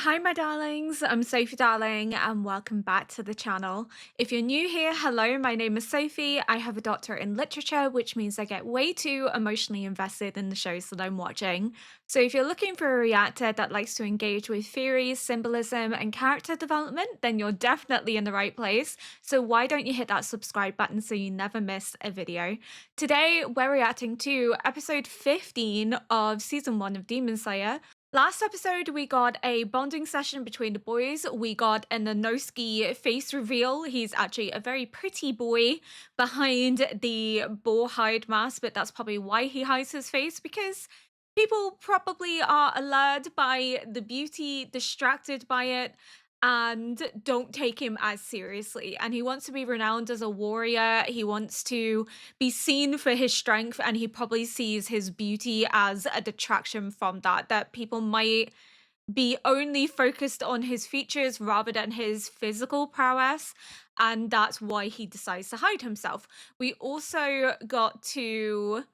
Hi, my darlings. I'm Sophie Darling, and welcome back to the channel. If you're new here, hello, my name is Sophie. I have a doctorate in literature, which means I get way too emotionally invested in the shows that I'm watching. So, if you're looking for a reactor that likes to engage with theories, symbolism, and character development, then you're definitely in the right place. So, why don't you hit that subscribe button so you never miss a video? Today, we're reacting to episode 15 of season 1 of Demon Slayer. Last episode, we got a bonding session between the boys. We got an Inosuke face reveal. He's actually a very pretty boy behind the boar hide mask, but that's probably why he hides his face, because people probably are allured by the beauty, distracted by it, and don't take him as seriously. And he wants to be renowned as a warrior. He wants to be seen for his strength, and he probably sees his beauty as a detraction from that people might be only focused on his features rather than his physical prowess, and that's why he decides to hide himself. We also got to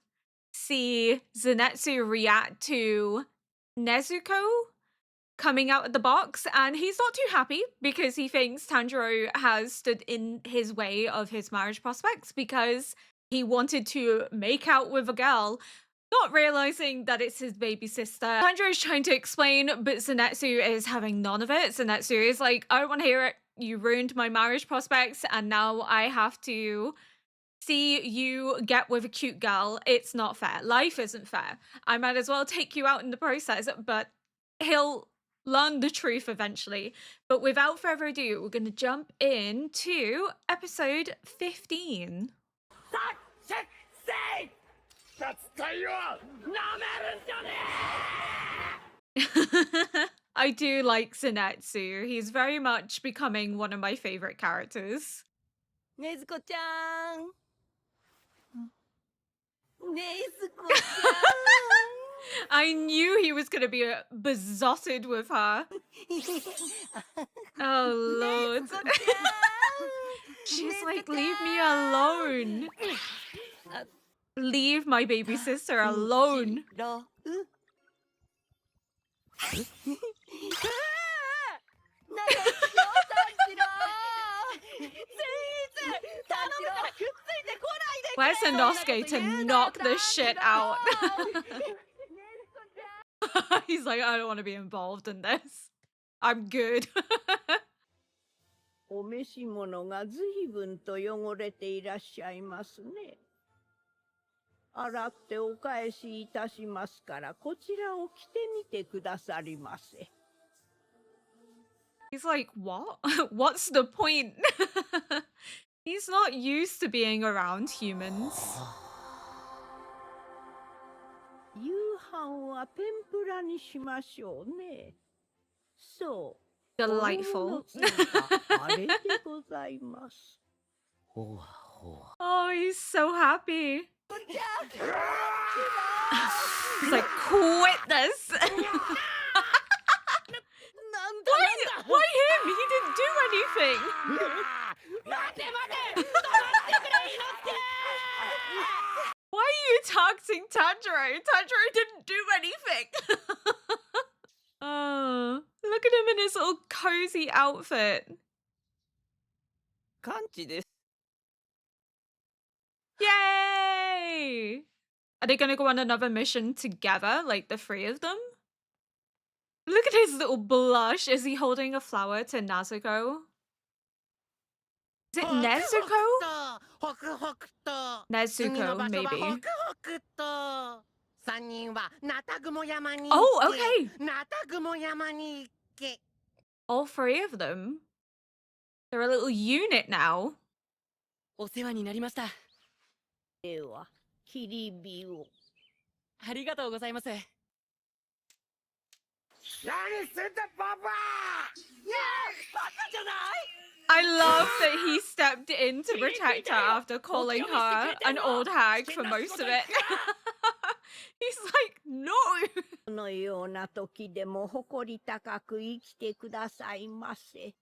see Zenitsu react to Nezuko coming out of the box, and he's not too happy because he thinks Tanjiro has stood in his way of his marriage prospects because he wanted to make out with a girl, not realizing that it's his baby sister. Tanjiro is trying to explain, but Zenitsu is having none of it. Zenitsu is like, I don't want to hear it. You ruined my marriage prospects, and now I have to see you get with a cute girl. It's not fair. Life isn't fair. I might as well take you out in the process, but he'll learn the truth eventually. But without further ado, we're going to jump into episode 15. I do like Zenitsu. He's very much becoming one of my favorite characters. Nezuko-chan! I knew he was going to be besotted with her. Oh, Lord. She's like, leave me alone. Leave my baby sister alone. Where's Inosuke to knock this shit out? He's like, I don't want to be involved in this. I'm good. お召し物が随分と汚れていらっしゃいますね。洗ってお返しいたしますから、こちらを着てみてくださりませ。He's like, what? What's the point? He's not used to being around humans. 夕飯は天ぷらにしましょうね。そう。 Delightful. あれでございます。 Oh, he's so happy. He's like, quit this. Why him? He didn't do anything. Why are you taxing Tanjiro? Tanjiro didn't do anything. Oh, look at him in his little cozy outfit. 完治です。 Yay! Are they going to go on another mission together, like the three of them? Look at his little blush. Is he holding a flower to Nezuko? Is it Nezuko? Nezuko, maybe. Oh, okay. All three of them. They're a little unit now. お世話になりました。では、切り火を。ありがとうございます。何してんだパパ！ねえ、バカじゃない？ I love that he stepped in to protect her after calling her an old hag for most of it. He's like, no! このような時でも誇り高く生きてくださいませ。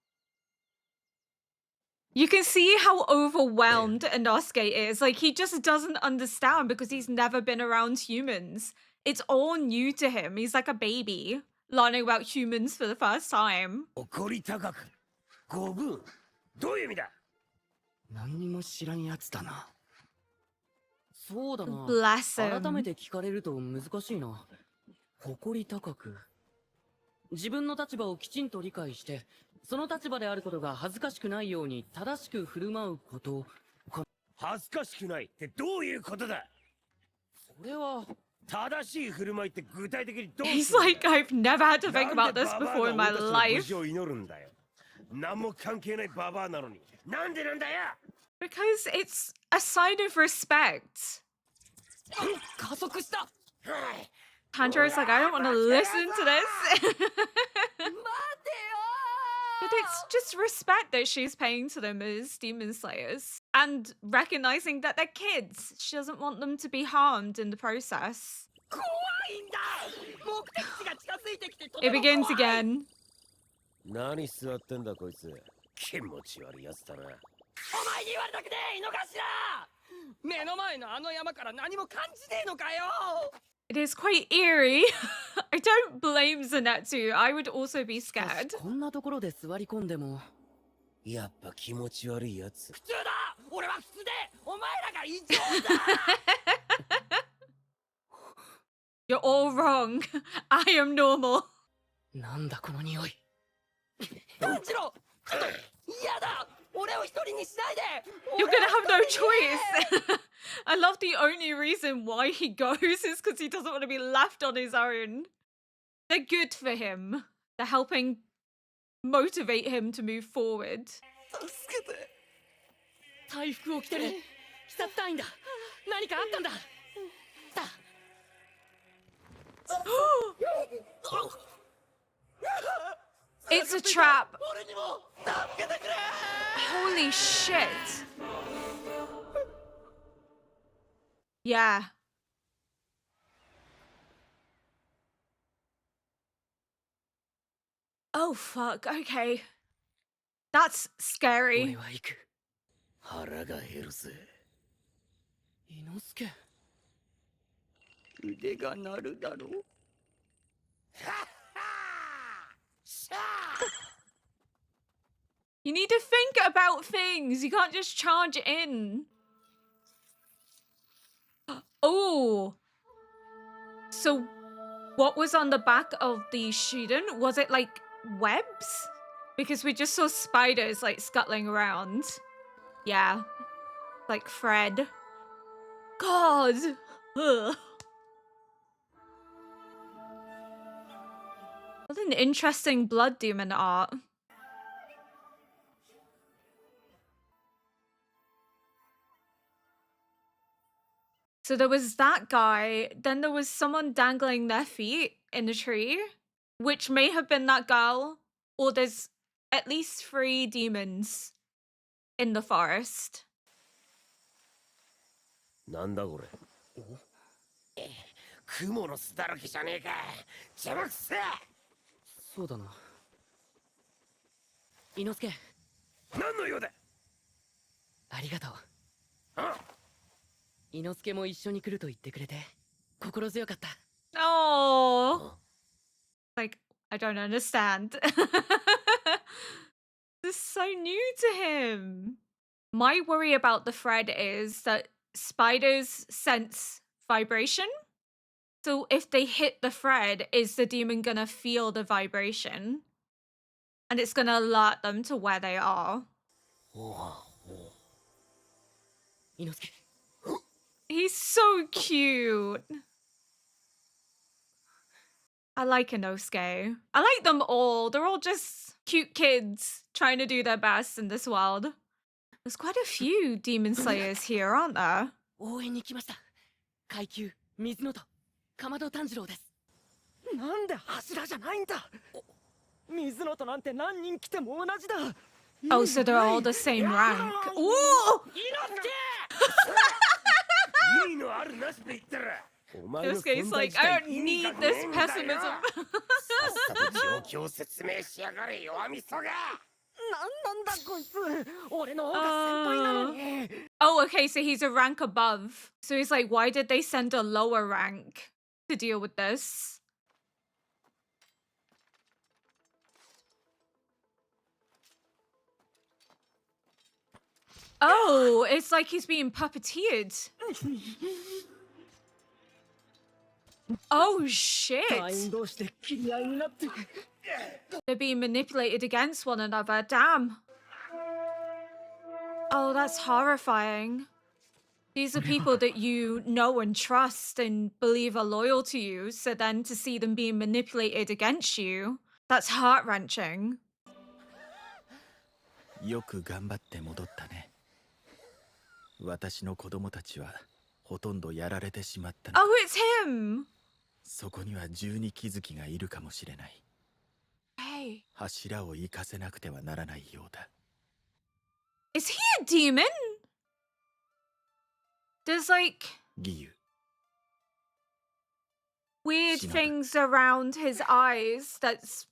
You can see how overwhelmed Inosuke is. Like, he just doesn't understand because he's never been around humans. It's all new to him. He's like a baby. learning about humans for the first time. 怒り高く五分どういう意味だ。何にも知らんやつだな。そうだな。 Bless 改め him. て聞かれると難しいな。誇り高く。自分の立場をきちんと理解して、その立場であることが恥ずかしくないように正しく振る舞うことか。恥ずかしくないってどういうことだ。それは正しい振る舞いって具体的にどう He's するんだ。 like, I've never had to think なん about で this ババア before in が my 俺たちの無 life. 事を祈るんだよ。何も関係ないババアなのになんでなんだよ。 Because it's a sign of respect. 加速した。 Tanjiro's like, I don't want to listen to this. 待てよ But it's just respect that she's paying to them as demon slayers. And recognizing that they're kids. She doesn't want them to be harmed in the process. 怖いんだ。目的地が近づいてきてと It ても begins 怖い。 again. 何座ってんだこいつ。気持ち悪いやつだな。お前に言われたくねえ井の頭。目の前のあの山から何も感じねえのかよ。 It is quite eerie. I don't blame Zenetsu. I would also be scared. こんなところで座り込んでも。やっぱ気持ち悪いやつ。普通だ。俺は普通でお前らが異常だ。 You're all wrong. I am normal. なんだこの匂い。炭治郎、ちょっと嫌だ。俺を一人にしないで。 You're gonna have no choice. I love the only reason why he goes is because he doesn't want to be left on his own. They're good for him. They're helping motivate him to move forward. 助けて。回復を着てる。鬼殺隊員だ。何かあったんだ。さあ。 It's a trap. 俺にも助けてくれ。 Holy shit. Yeah. Oh, fuck. Okay. That's 俺 scary. は行く。腹が減るぜ。伊之助。腕が鳴るだろう。 You need to think about things. You can't just charge in. Oh. So what was on the back of the student? Was it like webs? Because we just saw spiders like scuttling around. Yeah. Like Fred. God. Ugh. What an interesting blood demon art. So there was that guy, then there was someone dangling their feet in a tree, which may have been that girl, or there's at least 3 demons in the forest. なんだこれ。雲の巣だらけじゃねえか。邪魔くせえ。そうだな。伊之助、何の用だ。ありがとう。あ、伊之助も一緒に来ると言ってくれて心強かった。 Oh, like, I don't understand. This is so new to him. My worry about the thread is that spiders sense vibration. So if they hit the thread, is the demon gonna feel the vibration? And it's gonna alert them to where they are. 伊之助、 He's so cute. I like Inosuke. I like them all. They're all just cute kids trying to do their best in this world. There's quite a few demon slayers here, aren't there? 応援に来ました。階級水のとかまど炭治郎です。なんで柱じゃないんだ。水のとなんて何人来ても同じだ。 Oh, so they're all the same rank. Ooh! 伊之助。意味のあるなしで言ったら。お前の Inosuke's 存在 like, 自体 I don't 意味が need ね this えんだよ。 pessimism. さっさと状況を説明しやがれ弱みそが。なんなんだこいつ。俺の方が先輩なのに。 Oh, okay, so he's a rank above. So he's like, why did they send a lower rank to deal with this? Oh, it's like he's being puppeteered. Oh, 隊員 shit. 同士で切り合いになって They're being manipulated against one another. Damn. Oh, that's horrifying. These are people that you know and trust and believe are loyal to you. So then to see them being manipulated against you, that's heart-wrenching. よく頑張って戻ったね。私の子供たちはほとんどやられてしまったの。 Oh, it's him. そこには12気づきがいるかもしれない。 Hey, 柱を生かせなくてはならないようだ。 is he a demon? There's like 義勇、 weird Shinobu. things around his eyes that's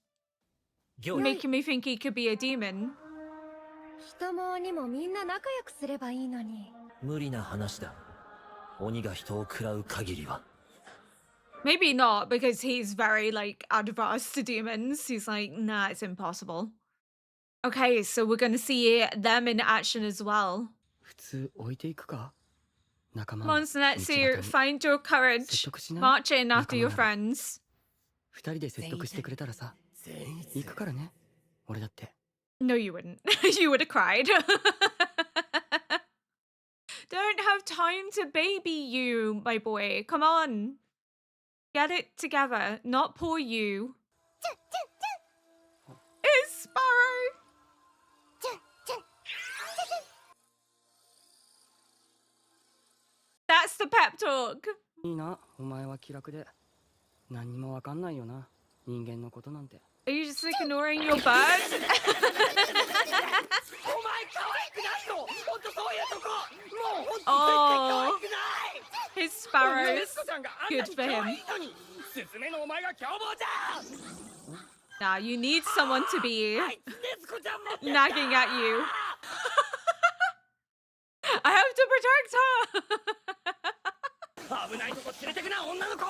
行為 making me think he could be a demon. 人も鬼もみんな仲良くすればいいのに。無理な話だ鬼が人を食らう限りは Maybe not, because he's very, like, adverse to demons. He's like, nah, it's impossible. Okay, so we're gonna see them in action as well. 普通置いていくか仲間 Come を on, 道 Senetsu, 端に find your courage. 説得しない March in after your 仲間なら friends. 二人で説得してくれたらさ行くからね俺だって No, you wouldn't. You would have cried. Don't have time to baby you, my boy. Come on. Get it together. Not poor you. It's Sparrow. That's the pep talk. いいなお前は気楽で何にもわかんないよな人間のことなんて Are you just ignoring your bird? お前可愛くないのほんとそういうとこもうほんと絶対可愛くない His sparrows. 息子ちゃんがあんな Good に for 可 him. 愛いのにスズメのお前が凶暴じゃん Now you need someone to be あいつネズコちゃん持ってった nagging at you. I have to protect her. 危ないとこ連れてくな女の子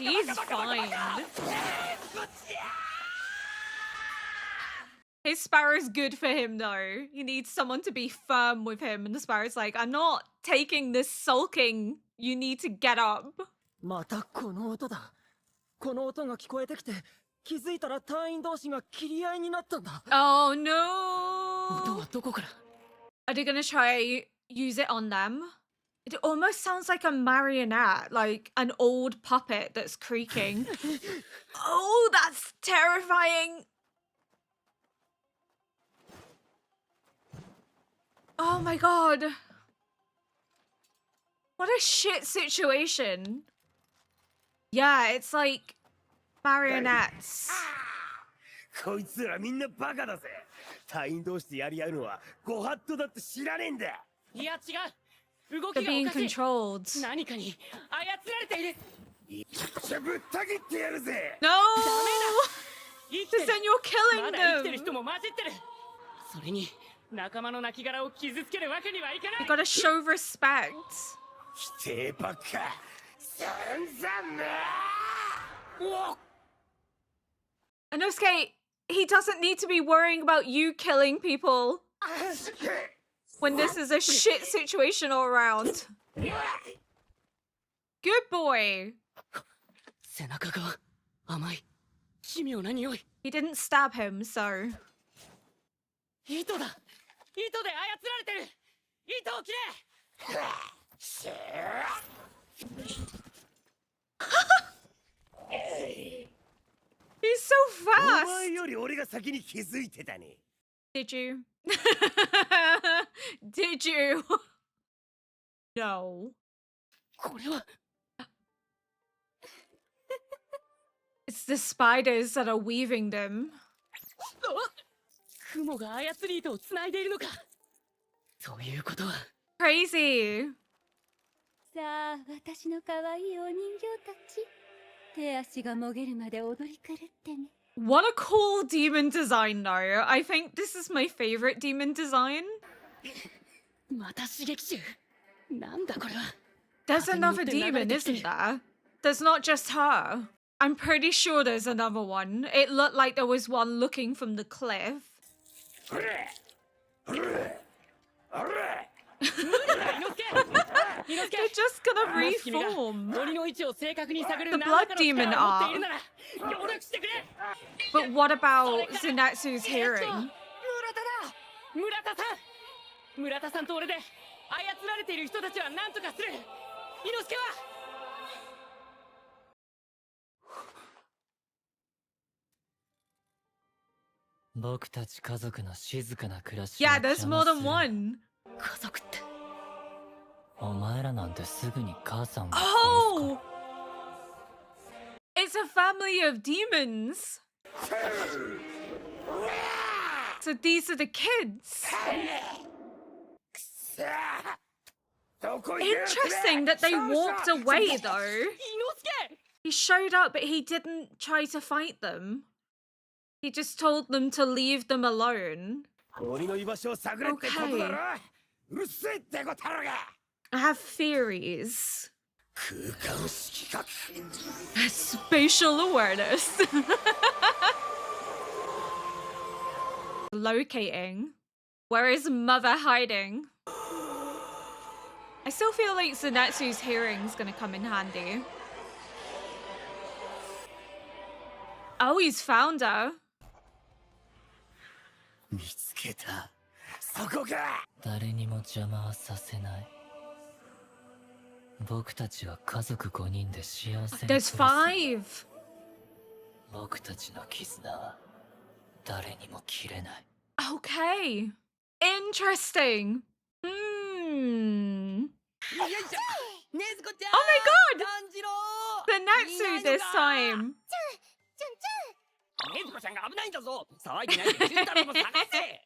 She's fine. His sparrow's good for him though. He needs someone to be firm with him, and the sparrow's like, I'm not taking this sulking. You need to get up. またこの音だこの音が聞こえてきて気づいたら隊員同士が切り合いになったんだ Oh 音 no. はどこから Are they gonna try use it on them? It almost sounds like a marionette, like an old puppet that's creaking. Oh, that's terrifying. Oh my god. What a shit situation. Yeah, it's like marionettes. こいつらみんなバカだぜ。隊員同士でやり合うのはご法度だって知らねえんだ。いや違う動 They're きがお being かしい controlled. 何かに操られているじゃぶった切ってやるぜ。 No! 生きて Because る then you're ま killing だ生きてる them. 人も混じってるそれに仲間の亡骸を傷つけるわけにはいかな You い gotta show respect. 否定ばっか。散々な。おっ Inosuke, he doesn't need to be worrying about you killing people when this is a shit situation all around. Good boy. 背中が甘い奇妙な匂い He didn't stab him, so. 糸だ糸で操られてる糸を切れ He's so お fast. 前より俺が先に気づいてたね。 Did you? Did you? No. これは It's the spiders that are weaving them. 雲が操り糸をつないでいるのかということは Crazy. さあ、私の可愛いお人形たち。手足がもげるまで踊り狂ってね。What a cool demon design, though. I think this is my favorite demon design. また刺激中なんだこれは There's Nothing another with the demon, another isn't there? There's not just her. I'm pretty sure there's another one. It looked like there was one looking from the cliff. ほれほれほれ They're just gonna もし君が reform. 鬼の位置を正確に探れ The る何らか blood の demon 力を持っている are. なら協力してくれ But what about それから Zenatsu's 村 hearing? 田だ村田さん村田さんと俺で操られている人たちは何とかする伊之助は僕たち家族の静かな暮らしを Yeah, there's 邪 more 魔 than する one. 家族ってお前らなんてすぐに母さんを殺すか Oh! It's a family of demons. So these are the kids. どこ行くやつ Interesting that they walked away though. 伊之助 He showed up, but he didn't try to fight them. He just told them to leave them alone. 鬼の居場所を探れってことだろ、うるせえってこたろが I have theories. 空間色覚 Spatial awareness. Locating. Where is mother hiding? I still feel like Zenatsu's hearing's gonna come in handy. Oh, he's found her. 見つけたそこか誰にも邪魔はさせない僕たちは家族5人で幸せに There's 暮らす 5. 僕たちの絆は誰にも切れない Okay. Interesting. Hmm. よいしょねずこちゃん Oh my god! 炭治郎 Zenatsu this time. ねずこちゃんが危ないんだぞ騒いでないでジュン太郎も探せ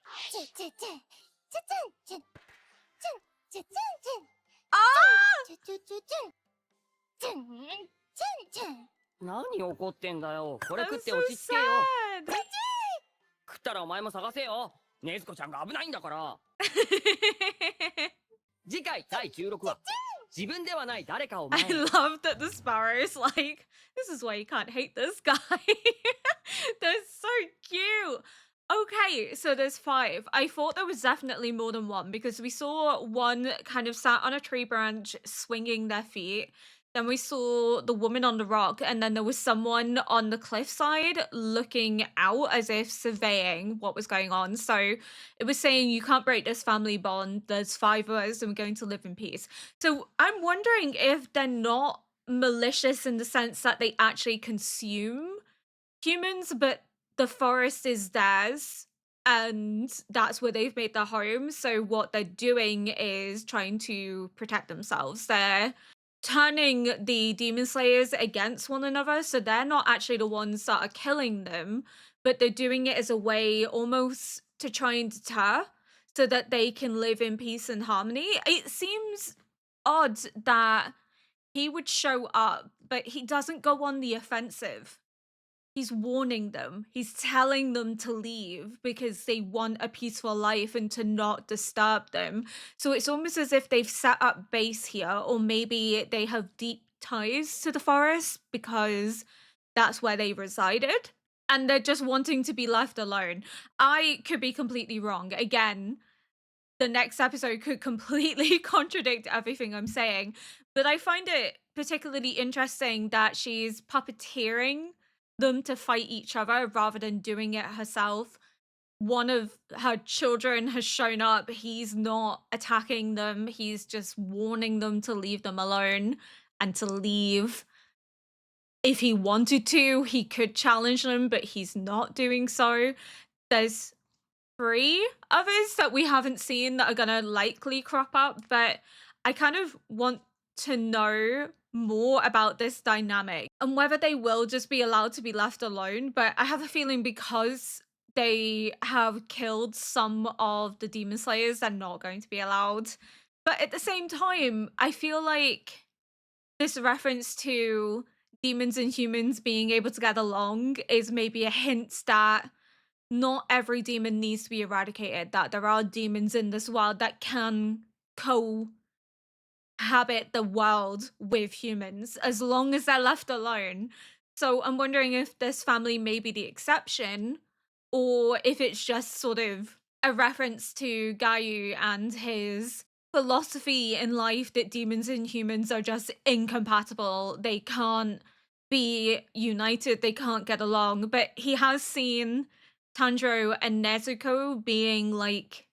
何怒ってんだよこれ I'm 食って so 落ち着けよ sad. 食ったらお前も探せよねずこちゃんが危ないんだから次回第16話自分ではない誰かを I 前に love that the sparrow is like, this is why you can't hate this guy. They're so cute. Okay, so there's 5. I thought there was definitely more than one because we saw one kind of sat on a tree branch swinging their feet. Then we saw the woman on the rock, and then there was someone on the cliffside looking out as if surveying what was going on. So it was saying, you can't break this family bond. There's 5 of us, and we're going to live in peace. So I'm wondering if they're not malicious in the sense that they actually consume humans, but the forest is theirs. And that's where they've made their home. So what they're doing is trying to protect themselves. They're turning the demon slayers against one another, so they're not actually the ones that are killing them, but they're doing it as a way almost to try and deter so that they can live in peace and harmony. It seems odd that he would show up, but he doesn't go on the offensive. He's warning them. He's telling them to leave because they want a peaceful life and to not disturb them. So it's almost as if they've set up base here, or maybe they have deep ties to the forest because that's where they resided. And they're just wanting to be left alone. I could be completely wrong. Again, the next episode could completely contradict everything I'm saying. But I find it particularly interesting that she's puppeteering them to fight each other rather than doing it herself. One of her children has shown up. He's not attacking them. He's just warning them to leave them alone and to leave. If he wanted to, he could challenge them, but he's not doing so. There's 3 others that we haven't seen that are gonna likely crop up, but I kind of want to know more about this dynamic and whether they will just be allowed to be left alone. But I have a feeling because they have killed some of the demon slayers, they're not going to be allowed. But at the same time, I feel like this reference to demons and humans being able to get along is maybe a hint that not every demon needs to be eradicated, that there are demons in this world that can cohabit the world with humans as long as they're left alone. So I'm wondering if this family may be the exception, or if it's just sort of a reference to Gayu and his philosophy in life that demons and humans are just incompatible. They can't be united, they can't get along. But he has seen Tanjiro and Nezuko being like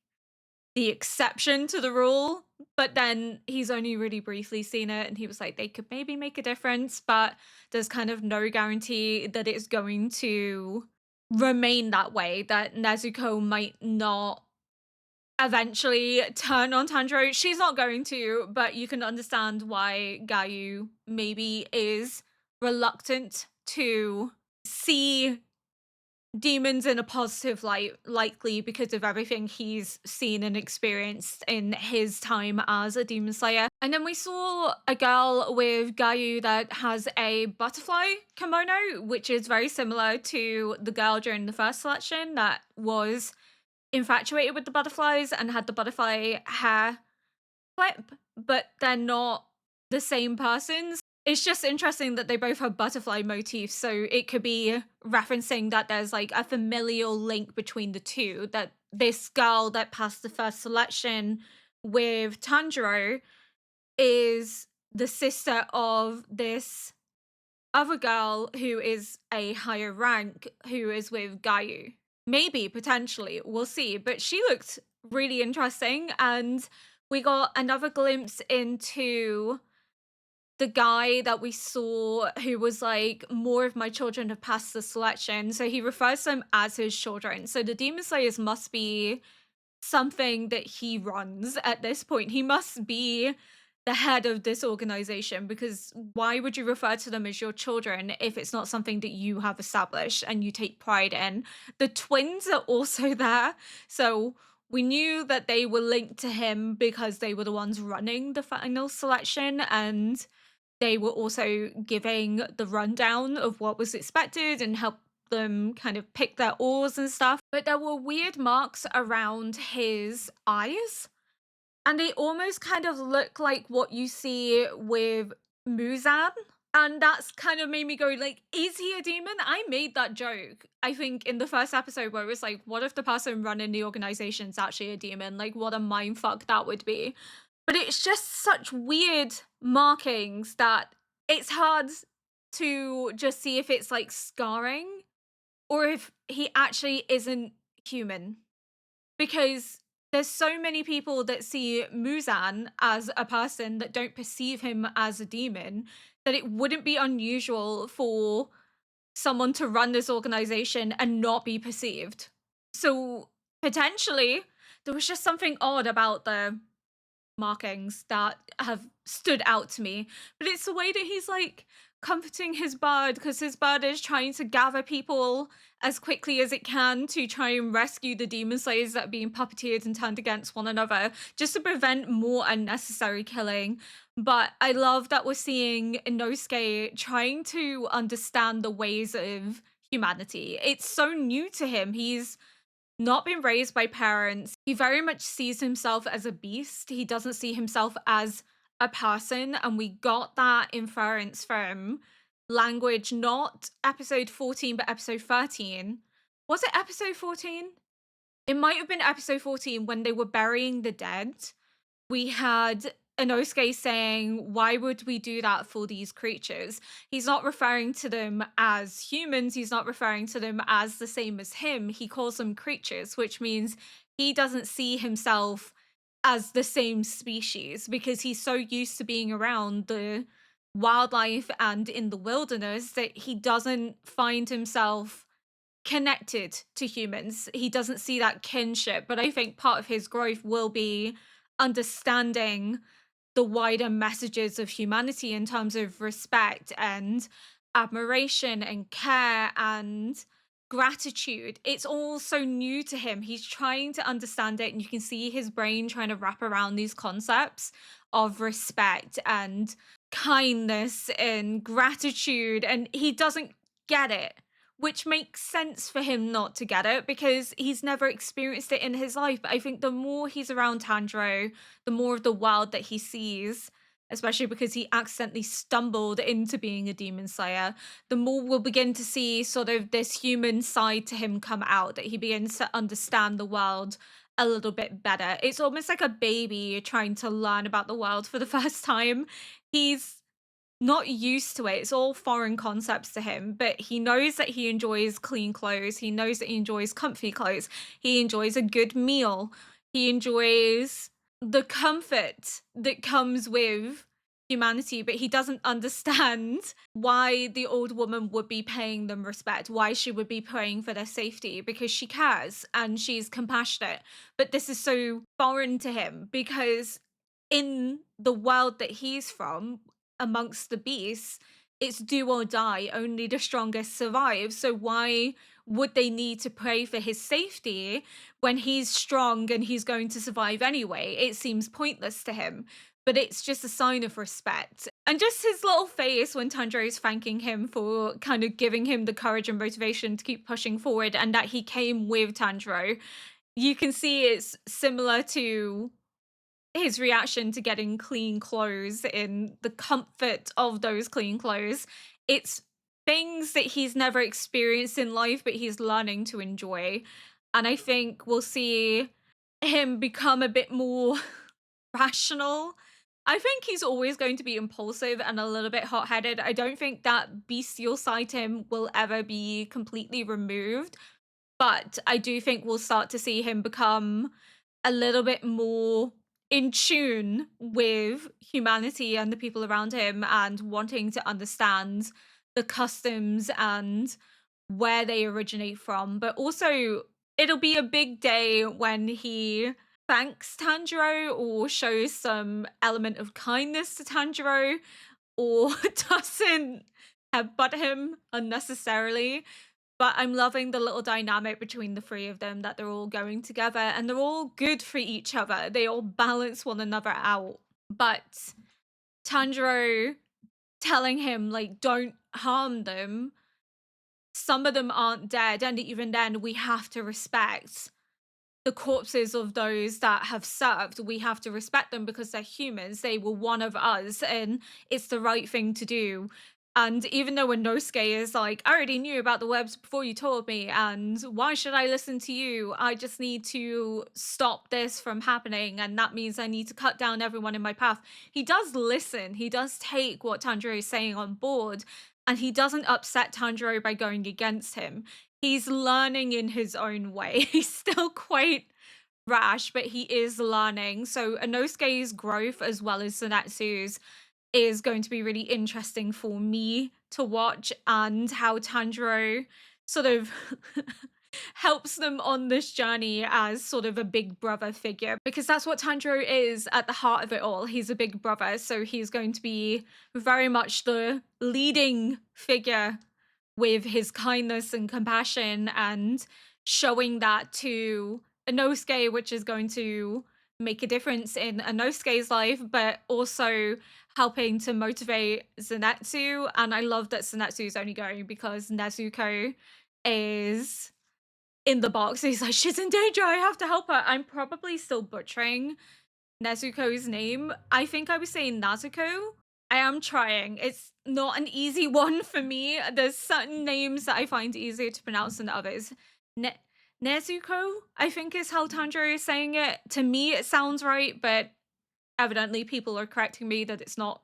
the exception to the rule, but then he's only really briefly seen it and he was like they could maybe make a difference, but there's kind of no guarantee that it's going to remain that way, that Nezuko might not eventually turn on Tanjiro. She's not going to, but you can understand why Gayu maybe is reluctant to see demons in a positive light, likely because of everything he's seen and experienced in his time as a demon slayer. And then we saw a girl with Gayu that has a butterfly kimono, which is very similar to the girl during the first selection that was infatuated with the butterflies and had the butterfly hair flip, but they're not the same persons. It's just interesting that they both have butterfly motifs, so it could be referencing that there's like a familial link between the two, that this girl that passed the first selection with Tanjiro is the sister of this other girl who is a higher rank who is with Gayu. Maybe, potentially, we'll see. But she looked really interesting, and we got another glimpse into the guy that we saw who was like, more of my children have passed the selection. So he refers to them as his children. So the Demon Slayers must be something that he runs at this point. He must be the head of this organization, because why would you refer to them as your children if it's not something that you have established and you take pride in? The twins are also there. So we knew that they were linked to him because they were the ones running the final selection, and they were also giving the rundown of what was expected and help them kind of pick their oars and stuff. But there were weird marks around his eyes, and they almost kind of look like what you see with Muzan. And that's kind of made me go like, is he a demon? I made that joke, I think, in the first episode, where it was like, what if the person running the organization is actually a demon? Like, what a mindfuck that would be. But it's just such weird markings that it's hard to just see if it's like scarring or if he actually isn't human. Because there's so many people that see Muzan as a person that don't perceive him as a demon, that it wouldn't be unusual for someone to run this organization and not be perceived. So potentially there was just something odd about the markings that have stood out to me. But it's the way that he's like comforting his bird, because his bird is trying to gather people as quickly as it can to try and rescue the demon slayers that are being puppeteered and turned against one another, just to prevent more unnecessary killing. But I love that we're seeing Inosuke trying to understand the ways of humanity. It's so new to him. He's not been raised by parents. He very much sees himself as a beast. He doesn't see himself as a person. And we got that inference from language, not episode 14, but episode 13. Was it episode 14? It might have been episode 14 when they were burying the dead. We had Inosuke saying, why would we do that for these creatures? He's not referring to them as humans. He's not referring to them as the same as him. He calls them creatures, which means he doesn't see himself as the same species because he's so used to being around the wildlife and in the wilderness that he doesn't find himself connected to humans. He doesn't see that kinship. But I think part of his growth will be understanding the wider messages of humanity in terms of respect and admiration and care and gratitude. It's all so new to him. He's trying to understand it, and you can see his brain trying to wrap around these concepts of respect and kindness and gratitude, and he doesn't get it, which makes sense for him not to get it because he's never experienced it in his life. But I think the more he's around Tanjiro, the more of the world that he sees, especially because he accidentally stumbled into being a demon slayer, the more we'll begin to see sort of this human side to him come out, that he begins to understand the world a little bit better. It's almost like a baby trying to learn about the world for the first time. He's not used to it. It's all foreign concepts to him, but he knows that he enjoys clean clothes. He knows that he enjoys comfy clothes. He enjoys a good meal. He enjoys the comfort that comes with humanity, but he doesn't understand why the old woman would be paying them respect, why she would be praying for their safety, because she cares and she's compassionate. But this is so foreign to him because in the world that he's from, amongst the beasts, it's do or die, only the strongest survive. So why would they need to pray for his safety when he's strong and he's going to survive anyway? It seems pointless to him, but it's just a sign of respect. And just his little face when Tanjiro is thanking him for kind of giving him the courage and motivation to keep pushing forward, and that he came with Tanjiro. You can see it's similar to his reaction to getting clean clothes in the comfort of those clean clothes. It's things that he's never experienced in life, but he's learning to enjoy. And I think we'll see him become a bit more rational. I think he's always going to be impulsive and a little bit hot headed. I don't think that bestial side to him will ever be completely removed, but I do think we'll start to see him become a little bit more in tune with humanity and the people around him and wanting to understand the customs and where they originate from. But also, it'll be a big day when he thanks Tanjiro or shows some element of kindness to Tanjiro or doesn't headbutt him unnecessarily. But I'm loving the little dynamic between the three of them, that they're all going together and they're all good for each other. They all balance one another out. But Tanjiro telling him, like, don't harm them. Some of them aren't dead. And even then, we have to respect the corpses of those that have served. We have to respect them because they're humans. They were one of us, and it's the right thing to do. And even though Inosuke is like, I already knew about the webs before you told me, and why should I listen to you? I just need to stop this from happening, and that means I need to cut down everyone in my path. He does listen. He does take what Tanjiro is saying on board, and he doesn't upset Tanjiro by going against him. He's learning in his own way. He's still quite rash, but he is learning. So Inosuke's growth as well as Sanetsu's is going to be really interesting for me to watch, and how Tanjiro sort of helps them on this journey as sort of a big brother figure, because that's what Tanjiro is at the heart of it all. He's a big brother, so he's going to be very much the leading figure with his kindness and compassion and showing that to Inosuke, which is going to make a difference in Inosuke's life, but also helping to motivate Zenitsu. And I love that Zenitsu is only going because Nezuko is in the box. He's like, she's in danger, I have to help her. I'm probably still butchering Nezuko's name. I think I was saying Nazuko. I am trying. It's not an easy one for me. There's certain names that I find easier to pronounce than others. Nezuko, I think is how Tanjiro is saying it. To me, it sounds right, but evidently people are correcting me that it's not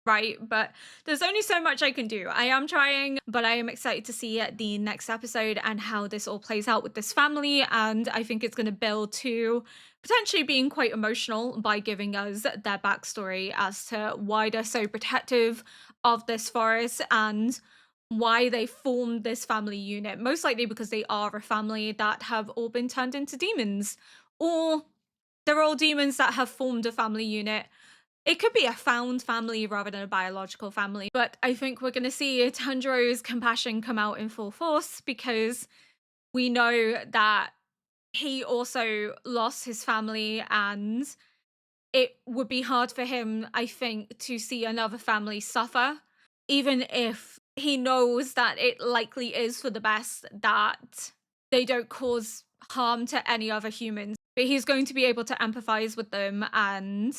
right. But there's only so much I can do. I am trying, but I am excited to see the next episode and how this all plays out with this family. And I think it's going to build to potentially being quite emotional by giving us their backstory as to why they're so protective of this forest and why they formed this family unit. Most likely because they are a family that have all been turned into demons, or they're all demons that have formed a family unit. It could be a found family rather than a biological family, but I think we're going to see Tanjiro's compassion come out in full force, because we know that he also lost his family, and it would be hard for him, I think, to see another family suffer, even if he knows that it likely is for the best that they don't cause harm to any other humans. But he's going to be able to empathize with them and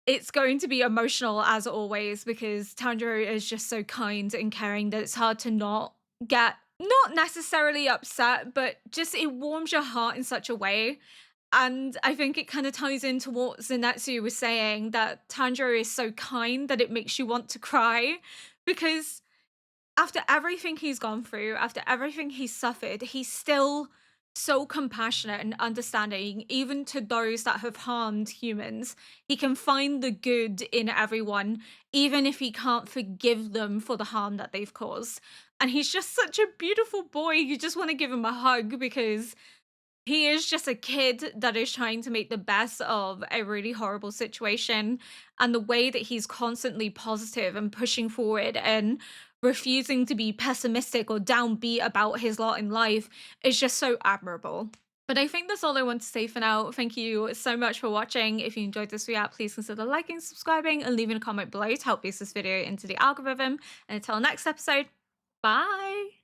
it's going to be emotional as always because Tanjiro is just so kind and caring that it's hard to not get not necessarily upset, but just it warms your heart in such a way. And I think it kind of ties into what Zenetsu was saying that Tanjiro is so kind that it makes you want to cry because after everything he's gone through, after everything he's suffered, he's still so compassionate and understanding, even to those that have harmed humans. He can find the good in everyone, even if he can't forgive them for the harm that they've caused. And he's just such a beautiful boy. You just want to give him a hug because he is just a kid that is trying to make the best of a really horrible situation. And the way that he's constantly positive and pushing forward and refusing to be pessimistic or downbeat about his lot in life is just so admirable. But I think that's all I want to say for now. Thank you so much for watching. If you enjoyed this react, please consider liking, subscribing, and leaving a comment below to help boost this video into the algorithm. And until next episode, bye!